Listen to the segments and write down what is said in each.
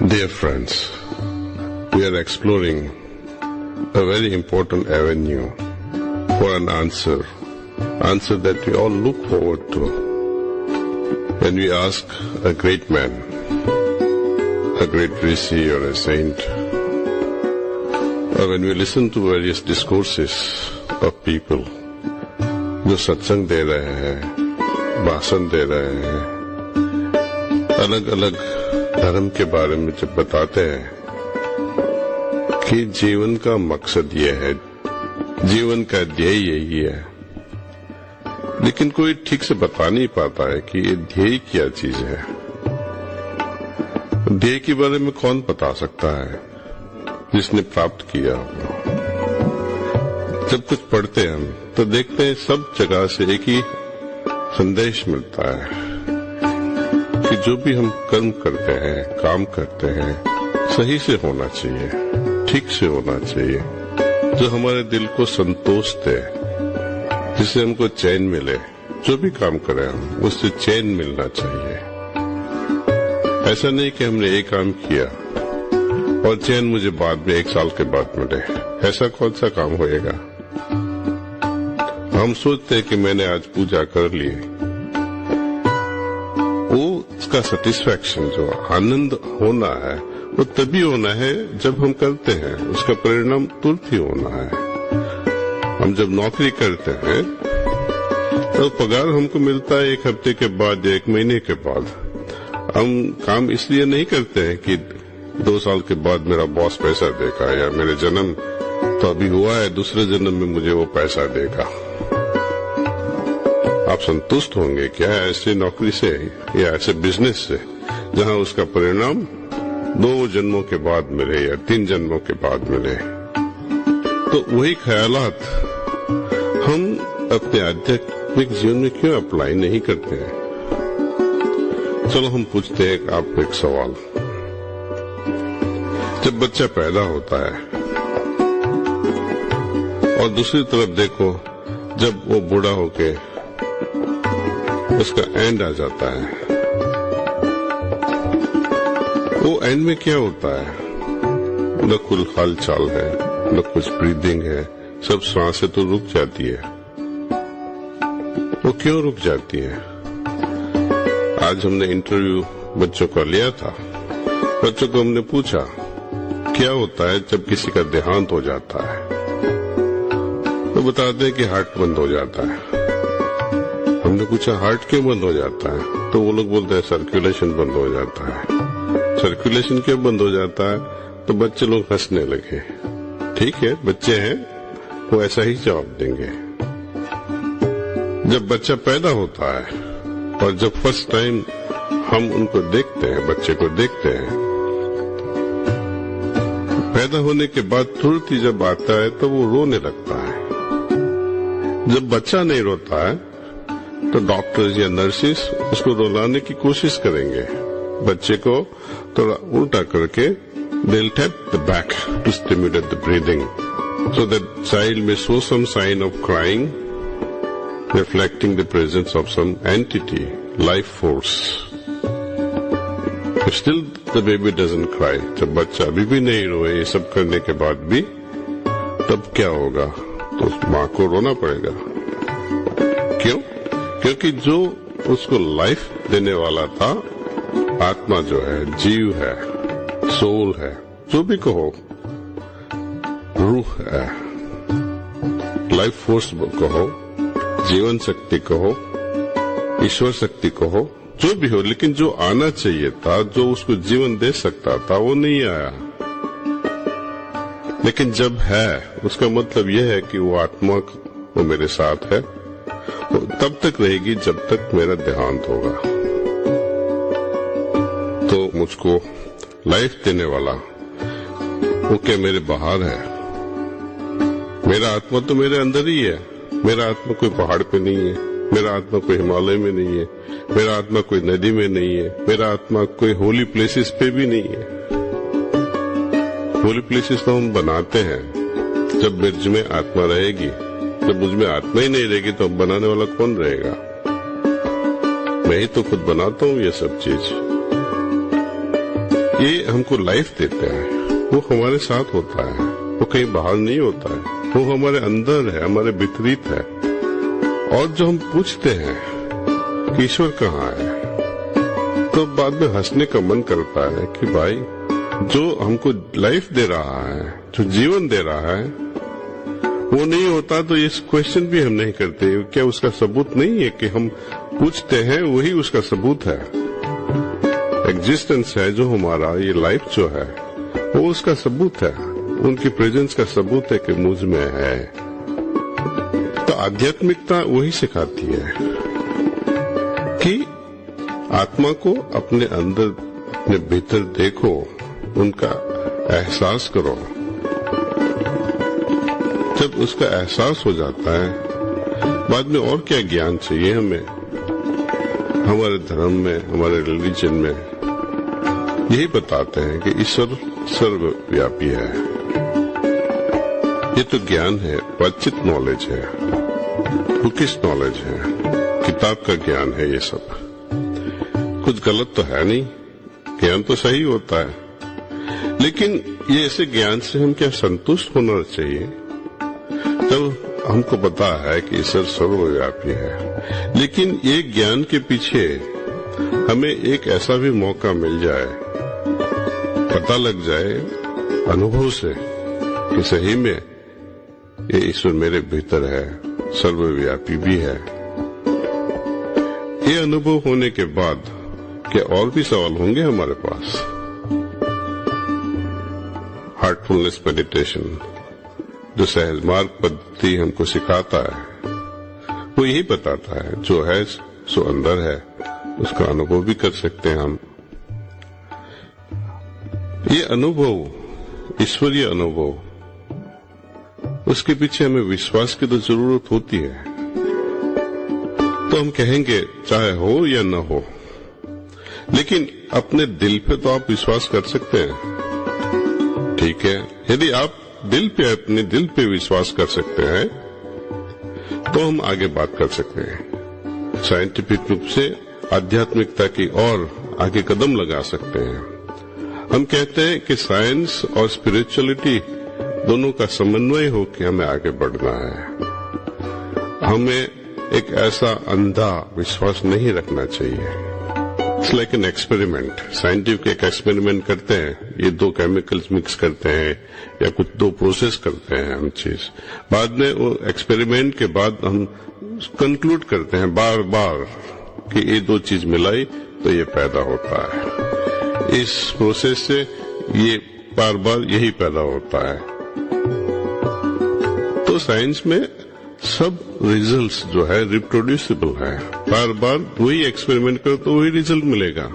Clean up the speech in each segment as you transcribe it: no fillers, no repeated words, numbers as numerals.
Dear friends, we are exploring a very important avenue for an answer that we all look forward to. When we ask a great man, a great rishi or a saint, or when we listen to various discourses of people जो सत्संग दे रहे हैं, भाषण दे रहे हैं, अलग अलग धर्म के बारे में जब बताते हैं कि जीवन का मकसद ये है, जीवन का ध्येय यही है, लेकिन कोई ठीक से बता नहीं पाता है कि ये ध्येय क्या चीज है। ध्येय के बारे में कौन बता सकता है जिसने प्राप्त किया हो। जब कुछ पढ़ते हैं हम तो देखते हैं सब जगह से एक ही संदेश मिलता है कि जो भी हम कर्म करते हैं, काम करते हैं, सही से होना चाहिए, ठीक से होना चाहिए, जो हमारे दिल को संतोष दे, जिससे हमको चैन मिले। जो भी काम करें हम, उससे चैन मिलना चाहिए। ऐसा नहीं कि हमने एक काम किया और चैन मुझे बाद में 1 साल के बाद मिले। ऐसा कौन सा काम होएगा। हम सोचते हैं कि मैंने आज पूजा कर ली, वो उसका सेटिस्फैक्शन, जो आनंद होना है, वो तभी होना है जब हम करते हैं, उसका परिणाम तुरंत ही होना है। हम जब नौकरी करते हैं तो पगार हमको मिलता है 1 हफ्ते के बाद या 1 महीने के बाद। हम काम इसलिए नहीं करते हैं कि 2 साल के बाद मेरा बॉस पैसा देगा या मेरे जन्म तो अभी हुआ है, दूसरे जन्म में मुझे वो पैसा देगा। आप संतुष्ट होंगे क्या ऐसे नौकरी से या ऐसे बिजनेस से जहां उसका परिणाम 2 जन्मों के बाद मिले या 3 जन्मों के बाद मिले। तो वही ख्यालात हम अपने आध्यात्मिक जीवन में क्यों अप्लाई नहीं करते हैं। चलो हम पूछते हैं आपको एक सवाल। जब बच्चा पैदा होता है और दूसरी तरफ देखो जब वो बूढ़ा होके उसका एंड आ जाता है, वो एंड में क्या होता है। न कुल हाल चाल है, न कुछ ब्रीदिंग है, सब सांसें तो रुक जाती है। वो क्यों रुक जाती है। आज हमने इंटरव्यू बच्चों का लिया था। बच्चों को हमने पूछा क्या होता है जब किसी का देहांत हो जाता है। तो बताते हैं कि हार्ट बंद हो जाता है। हमने पूछा हार्ट क्यों बंद हो जाता है, तो वो लोग बोलते हैं सर्कुलेशन बंद हो जाता है। सर्कुलेशन क्यों बंद हो जाता है, तो बच्चे लोग हंसने लगे। ठीक है, बच्चे हैं, वो ऐसा ही जवाब देंगे। जब बच्चा पैदा होता है और जब फर्स्ट टाइम हम उनको देखते हैं, बच्चे को देखते हैं, पैदा होने के बाद तुरंत ही जब आता है तो वो रोने लगता है। जब बच्चा नहीं रोता है तो डॉक्टर्स या नर्सेस उसको रुलाने की कोशिश करेंगे। बच्चे को थोड़ा उल्टा करके they'll tap the back to stimulate the breathing so that child may show some sign of crying, reflecting the presence of some entity, life force. If still the baby doesn't cry, जब बच्चा अभी भी नहीं रोए ये सब करने के बाद भी, तब क्या होगा, तो माँ को रोना पड़ेगा। क्यों? क्योंकि जो उसको लाइफ देने वाला था, आत्मा जो है, जीव है, सोल है, जो भी कहो, रूह है, लाइफ फोर्स कहो, जीवन शक्ति कहो, ईश्वर शक्ति कहो, जो भी हो, लेकिन जो आना चाहिए था, जो उसको जीवन दे सकता था, वो नहीं आया। लेकिन जब है, उसका मतलब यह है कि वो आत्मा वो मेरे साथ है, वो तब तक रहेगी जब तक मेरा देहांत होगा। तो मुझको लाइफ देने वाला वो क्या मेरे बाहर है। मेरा आत्मा तो मेरे अंदर ही है। मेरा आत्मा कोई पहाड़ पे नहीं है, मेरा आत्मा कोई हिमालय में नहीं है, मेरा आत्मा कोई नदी में नहीं है, मेरा आत्मा कोई होली प्लेसेस पे भी नहीं है। होली प्लेसेस तो हम बनाते हैं जब मुझ में आत्मा रहेगी। जब मुझ में आत्मा ही नहीं रहेगी तो बनाने वाला कौन रहेगा। मैं ही तो खुद बनाता हूँ ये सब चीज। ये हमको लाइफ देते हैं, वो हमारे साथ होता है, वो कहीं बाहर नहीं होता है, वो हमारे अंदर है, हमारे विपरीत है। और जो हम पूछते हैं कि ईश्वर कहाँ है, तो बाद में हंसने का मन करता है कि भाई जो हमको लाइफ दे रहा है, जो जीवन दे रहा है, वो नहीं होता तो इस क्वेश्चन भी हम नहीं करते। क्या उसका सबूत नहीं है कि हम पूछते हैं, वही उसका सबूत है। एग्जिस्टेंस है जो हमारा, ये लाइफ जो है, वो उसका सबूत है, उनकी प्रेजेंस का सबूत है कि मुझ में है। तो आध्यात्मिकता वही सिखाती है कि आत्मा को अपने अंदर, अपने भीतर देखो, उनका एहसास करो। जब उसका एहसास हो जाता है, बाद में और क्या ज्ञान चाहिए हमें। हमारे धर्म में, हमारे रिलीजन में यही बताते हैं कि ईश्वर सर्वव्यापी है। ये तो ज्ञान है, वाचित नॉलेज है, बुकिश नॉलेज है, किताब का ज्ञान है। ये सब कुछ गलत तो है नहीं, ज्ञान तो सही होता है। लेकिन ये ऐसे ज्ञान से हम क्या संतुष्ट होना चाहिए? जब हमको पता है कि ईश्वर सर्वव्यापी है, लेकिन ये ज्ञान के पीछे हमें एक ऐसा भी मौका मिल जाए, पता लग जाए अनुभव से कि सही में ये ईश्वर मेरे भीतर है, सर्वव्यापी भी है। ये अनुभव होने के बाद क्या और भी सवाल होंगे हमारे पास? हार्टफुलनेस मेडिटेशन जो सहज मार्ग पद्धति हमको सिखाता है, वो यही बताता है जो है सो अंदर है, उसका अनुभव भी कर सकते हैं हम। ये अनुभव, ईश्वरीय अनुभव, उसके पीछे हमें विश्वास की तो जरूरत होती है। तो हम कहेंगे चाहे हो या न हो, लेकिन अपने दिल पे तो आप विश्वास कर सकते हैं। ठीक है, यदि आप दिल पे, अपने दिल पे विश्वास कर सकते हैं तो हम आगे बात कर सकते हैं। साइंटिफिक रूप से आध्यात्मिकता की और आगे कदम लगा सकते हैं। हम कहते हैं कि साइंस और स्पिरिचुअलिटी दोनों का समन्वय हो के हमें आगे बढ़ना है। हमें एक ऐसा अंधा विश्वास नहीं रखना चाहिए। It's like an experiment. Scientific एक एक्सपेरिमेंट करते हैं, ये दो केमिकल्स मिक्स करते हैं या कुछ दो प्रोसेस करते हैं हम चीज, बाद में वो एक्सपेरिमेंट के बाद हम कंक्लूड करते हैं बार बार कि ये दो चीज मिलाई तो ये पैदा होता है। इस प्रोसेस से ये बार बार यही पैदा होता है। तो साइंस में सब रिजल्ट्स जो है रिप्रोड्यूसिबल है। बार बार वही एक्सपेरिमेंट करो तो वही रिजल्ट मिलेगा।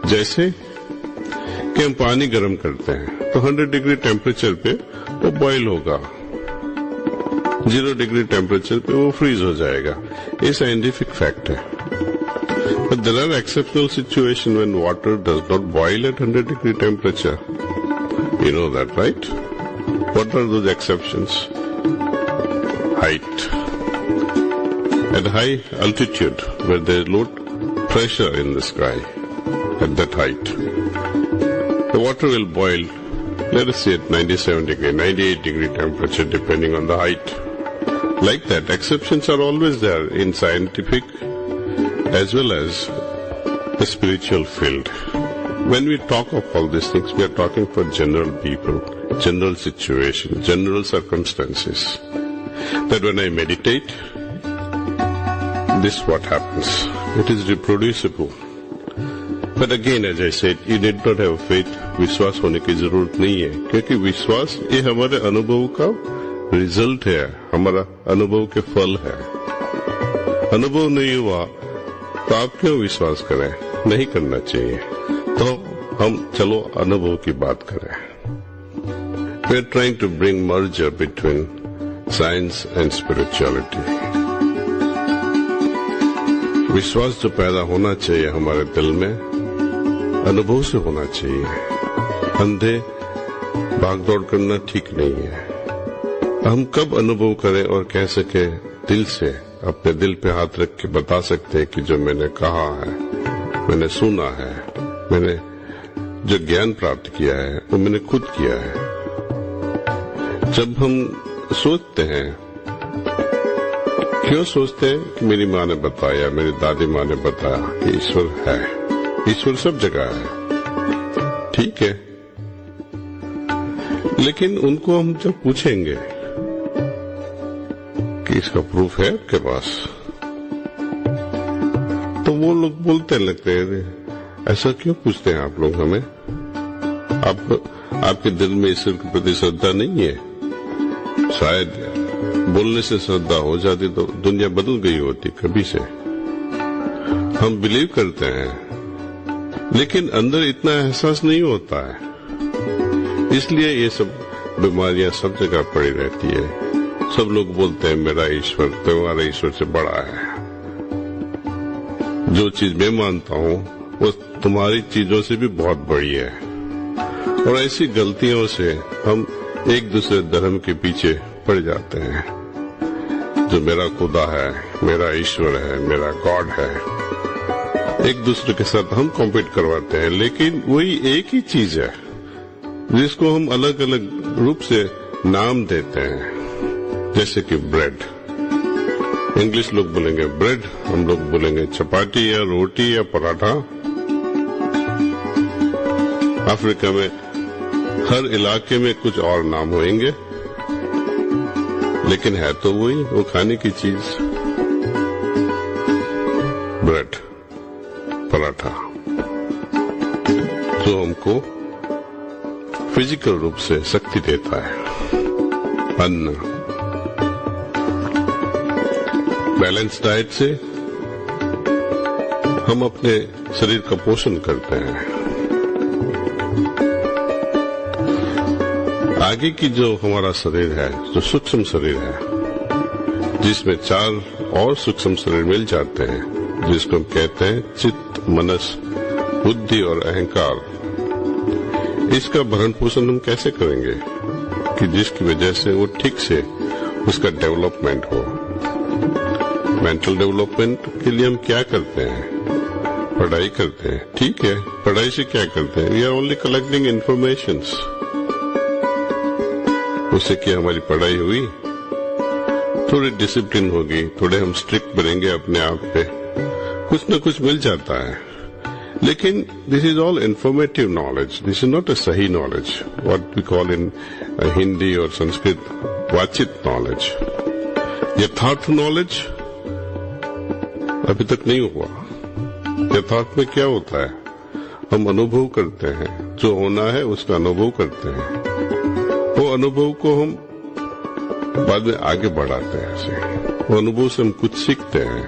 जैसे कि हम पानी गर्म करते हैं तो 100 डिग्री टेम्परेचर पे वो बॉईल होगा, 0 डिग्री टेम्परेचर पे वो फ्रीज हो जाएगा। ये साइंटिफिक फैक्ट है। But there are exceptional situations when water does not boil at 100 degree temperature. You know that, right? What are those exceptions? Height. At high altitude, where there is low pressure in the sky, at that height, the water will boil, let us say at 97 degree, 98 degree temperature, depending on the height. Like that, exceptions are always there in scientific as well as the spiritual field. When we talk of all these things, we are talking for general people, general situations, general circumstances. That when I meditate, this is what happens. It is reproducible. But again, as I said, you need not have faith. विश्वास होने की जरूरत नहीं है, क्योंकि विश्वास ये हमारे अनुभव का रिजल्ट है, हमारा अनुभव के फल है। अनुभव नहीं हुआ तो आप क्यों विश्वास करें? नहीं करना चाहिए। तो हम चलो अनुभव की बात करें। We are trying to bring merger between science and spirituality. विश्वास जो पैदा होना चाहिए हमारे दिल में, अनुभव से होना चाहिए। अंधे भागदौड़ करना ठीक नहीं है। हम कब अनुभव करें और कह सके दिल से, अपने दिल पे हाथ रख के बता सकते हैं कि जो मैंने कहा है, मैंने सुना है, मैंने जो ज्ञान प्राप्त किया है वो मैंने खुद किया है। जब हम सोचते हैं, क्यों सोचते हैं कि मेरी माँ ने बताया, मेरी दादी माँ ने बताया कि ईश्वर है, ईश्वर सब जगह है, ठीक है। लेकिन उनको हम जब पूछेंगे कि इसका प्रूफ है आपके पास, तो वो लोग बोलते लगते हैं, ऐसा क्यों पूछते हैं आप लोग हमें? आपके दिल में ईश्वर के प्रति श्रद्धा नहीं है? शायद बोलने से श्रद्धा हो जाती तो दुनिया बदल गई होती कभी से। हम बिलीव करते हैं लेकिन अंदर इतना एहसास नहीं होता है, इसलिए ये सब बीमारियां सब जगह पड़ी रहती है। सब लोग बोलते हैं मेरा ईश्वर तुम्हारा ईश्वर से बड़ा है, जो चीज मैं मानता हूँ वो तुम्हारी चीजों से भी बहुत बड़ी है। और ऐसी गलतियों से हम एक दूसरे धर्म के पीछे पड़ जाते हैं। जो मेरा खुदा है, मेरा ईश्वर है, मेरा गॉड है, एक दूसरे के साथ हम कॉम्पीट करवाते हैं। लेकिन वही एक ही चीज है जिसको हम अलग अलग रूप से नाम देते हैं, जैसे कि ब्रेड। इंग्लिश लोग बोलेंगे ब्रेड, हम लोग बोलेंगे चपाती या रोटी या पराठा। अफ्रीका में हर इलाके में कुछ और नाम होंगे, लेकिन है तो वही, वो खाने की चीज, ब्रेड, पराठा, जो हमको फिजिकल रूप से शक्ति देता है। अन्न, बैलेंस डाइट से हम अपने शरीर का पोषण करते हैं। आगे की जो हमारा शरीर है, जो सूक्ष्म शरीर है, जिसमें 4 और सूक्ष्म शरीर मिल जाते हैं, जिसको हम कहते हैं चित्त, मनस, बुद्धि और अहंकार। इसका भरण पोषण हम कैसे करेंगे कि जिसकी वजह से वो ठीक से उसका डेवलपमेंट हो। मेंटल डेवलपमेंट के लिए हम क्या करते हैं? पढ़ाई करते हैं, ठीक है। पढ़ाई से क्या करते हैं? We are only collecting informations. उससे क्या हमारी पढ़ाई हुई? थोड़ी डिसिप्लिन होगी, थोड़े हम स्ट्रिक्ट बनेंगे अपने आप पे, कुछ न कुछ मिल जाता है। लेकिन this is all informative knowledge, this is not a सही knowledge, what we call in Hindi और संस्कृत वाचित नॉलेज। यथार्थ नॉलेज अभी तक नहीं हुआ। यथार्थ में क्या होता है? हम अनुभव करते हैं, जो होना है उसका अनुभव करते हैं। वो अनुभव को हम बाद में आगे बढ़ाते हैं ऐसे। वो अनुभव से हम कुछ सीखते हैं।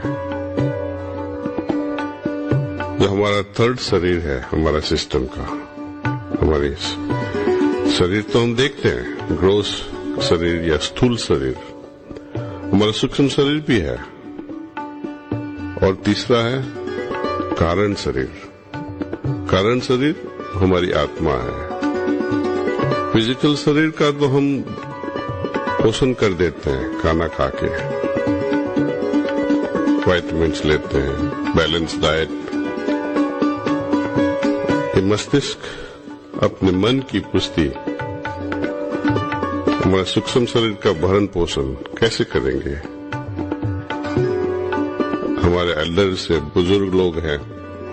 जो हमारा थर्ड शरीर है हमारा सिस्टम का, हमारे शरीर तो हम देखते हैं, ग्रोस शरीर या स्थूल शरीर, हमारा सूक्ष्म शरीर भी है, और तीसरा है कारण शरीर। कारण शरीर हमारी आत्मा है। फिजिकल शरीर का तो हम पोषण कर देते हैं खाना खा के, विटामिन्स लेते हैं, बैलेंस डाइट। ये मस्तिष्क अपने मन की पुष्टि, हमारा सूक्ष्म शरीर का भरण पोषण कैसे करेंगे? हमारे एल्डर से, बुजुर्ग लोग हैं,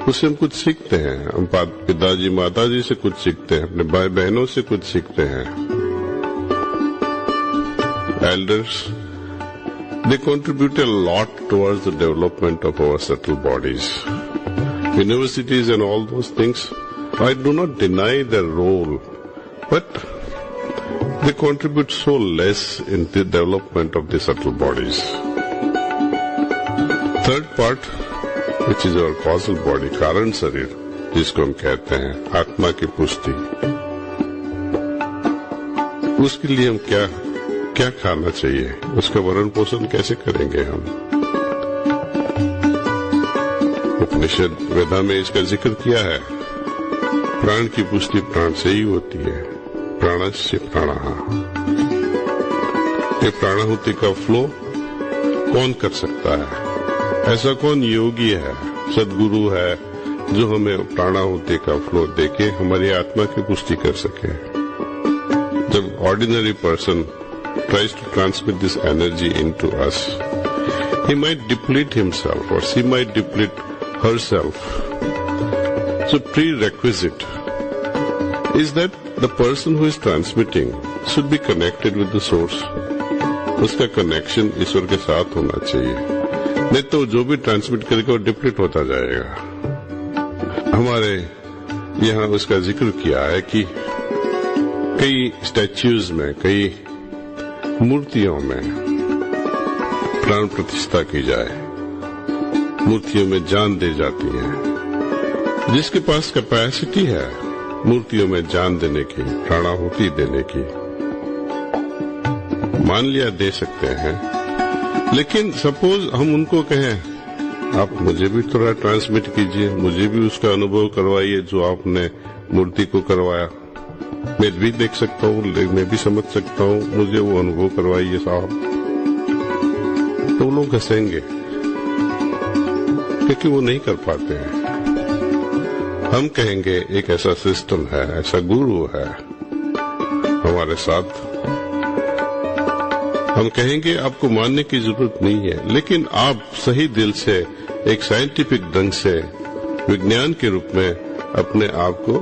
उससे हम कुछ सीखते हैं। हम पिताजी माताजी से कुछ सीखते हैं, अपने भाई बहनों से कुछ सीखते हैं। Elders, they contribute a lot towards the development of our subtle bodies. Universities and all those things, I do not deny their role, but they contribute so less in the development of the subtle bodies. Third part, which is our causal body, कारण शरीर, जिसको हम कहते हैं आत्मा की पुष्टि, उसके लिए हम क्या खाना चाहिए, उसका भरण पोषण कैसे करेंगे हम? उपनिषद वेदा में इसका जिक्र किया है। प्राण की पुष्टि प्राण से ही होती है। प्राणस्य प्राणः। ये प्राणाहुति का फ्लो कौन कर सकता है? ऐसा कौन योगी है, सदगुरु है जो हमें प्राणाहुति का फ्लो देके हमारी आत्मा की पुष्टि कर सके। जब ordinary person tries to transmit this energy into us, he might deplete himself or she might deplete herself. So prerequisite is that the person who is transmitting should be connected with the source. उसका connection ईश्वर के साथ होना चाहिए, नहीं तो जो भी transmit करेगा वो डिप्लीट होता जाएगा। हमारे यहाँ उसका जिक्र किया है कि कई स्टैच्यूज में, कई मूर्तियों में प्राण प्रतिष्ठा की जाए, मूर्तियों में जान दी जाती है। जिसके पास कैपेसिटी है मूर्तियों में जान देने की, प्राणाहुति देने की, मान लिया दे सकते हैं, लेकिन सपोज हम उनको कहें आप मुझे भी थोड़ा ट्रांसमिट कीजिए, मुझे भी उसका अनुभव करवाइए जो आपने मूर्ति को करवाया, मैं भी देख सकता हूँ, मैं भी समझ सकता हूँ, मुझे वो अनुभव करवाइए साहब, तो वो लोग हंसेंगे क्योंकि वो नहीं कर पाते हैं। हम कहेंगे एक ऐसा सिस्टम है, ऐसा गुरु है हमारे साथ, हम कहेंगे आपको मानने की जरूरत नहीं है, लेकिन आप सही दिल से एक साइंटिफिक ढंग से विज्ञान के रूप में अपने आप को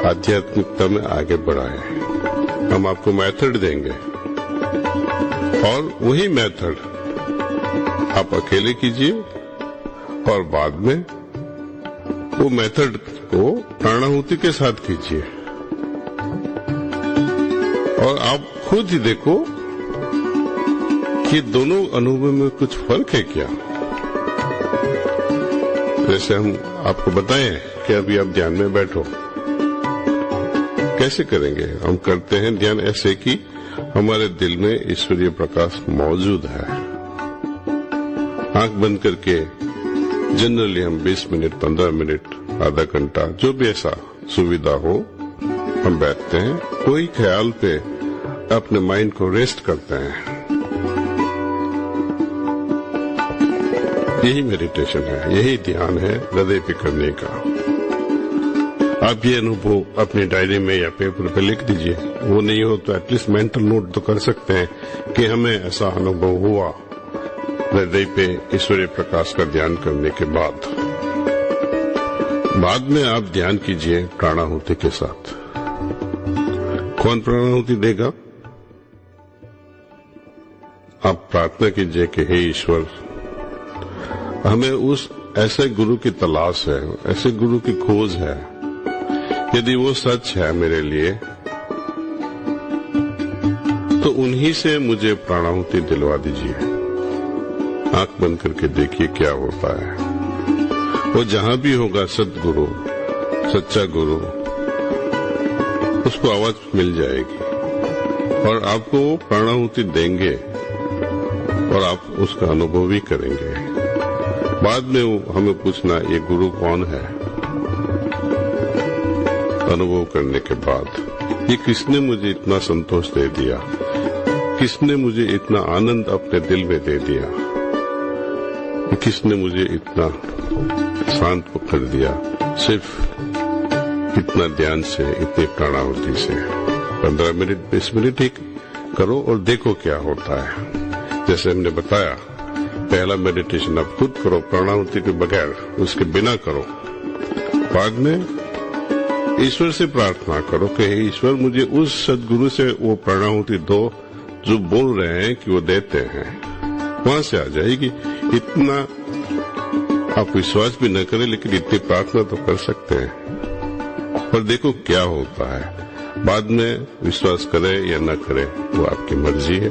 आध्यात्मिकता में आगे बढ़ाए। हम आपको मेथड देंगे और वही मेथड आप अकेले कीजिए और बाद में वो मेथड को प्राणाहुति के साथ कीजिए और आप खुद ही देखो कि दोनों अनुभव में कुछ फर्क है क्या। जैसे हम आपको बताएं कि अभी आप ध्यान में बैठो, कैसे करेंगे? हम करते हैं ध्यान ऐसे कि हमारे दिल में ईश्वरीय प्रकाश मौजूद है। आंख बंद करके जनरली हम 20 मिनट, 15 मिनट, आधा घंटा, जो भी ऐसा सुविधा हो, हम बैठते हैं, कोई ख्याल पे अपने माइंड को रेस्ट करते हैं। यही मेडिटेशन है, यही ध्यान है हृदय पे करने का। आप ये अनुभव अपनी डायरी में या पेपर पे लिख दीजिए, वो नहीं हो तो एटलीस्ट मेंटल नोट तो कर सकते हैं कि हमें ऐसा अनुभव हुआ हृदय पे ईश्वरीय प्रकाश का ध्यान करने के बाद। बाद में आप ध्यान कीजिए प्राणाहुति के साथ। कौन प्राणाहुति देगा? आप प्रार्थना कीजिए कि हे ईश्वर, हमें उस ऐसे गुरु की तलाश है, ऐसे गुरु की खोज है, यदि वो सच है मेरे लिए तो उन्हीं से मुझे प्राणाहुति दिलवा दीजिए। आंख बंद करके देखिए क्या होता है। वो जहां भी होगा सद्गुरु, सच्चा गुरु, उसको आवाज मिल जाएगी और आपको वो प्राणाहुति देंगे और आप उसका अनुभव भी करेंगे। बाद में वो हमें पूछना ये गुरु कौन है। अनुभव करने के बाद ये किसने मुझे इतना संतोष दे दिया, किसने मुझे इतना आनंद अपने दिल में दे दिया, किसने मुझे इतना शांत कर दिया सिर्फ इतना ध्यान से, इतनी प्राणाहुति से। 15 मिनट 20 मिनट ही करो और देखो क्या होता है। जैसे हमने बताया, पहला मेडिटेशन आप खुद करो प्राणाहुति के बगैर, उसके बिना करो। बाद में ईश्वर से प्रार्थना करो कि ईश्वर मुझे उस सद्गुरु से वो प्राणाहुति दो जो बोल रहे हैं कि वो देते हैं, वहां से आ जाएगी। इतना आप विश्वास भी न करें, लेकिन इतनी प्रार्थना तो कर सकते हैं और देखो क्या होता है। बाद में विश्वास करें या न करें वो आपकी मर्जी है।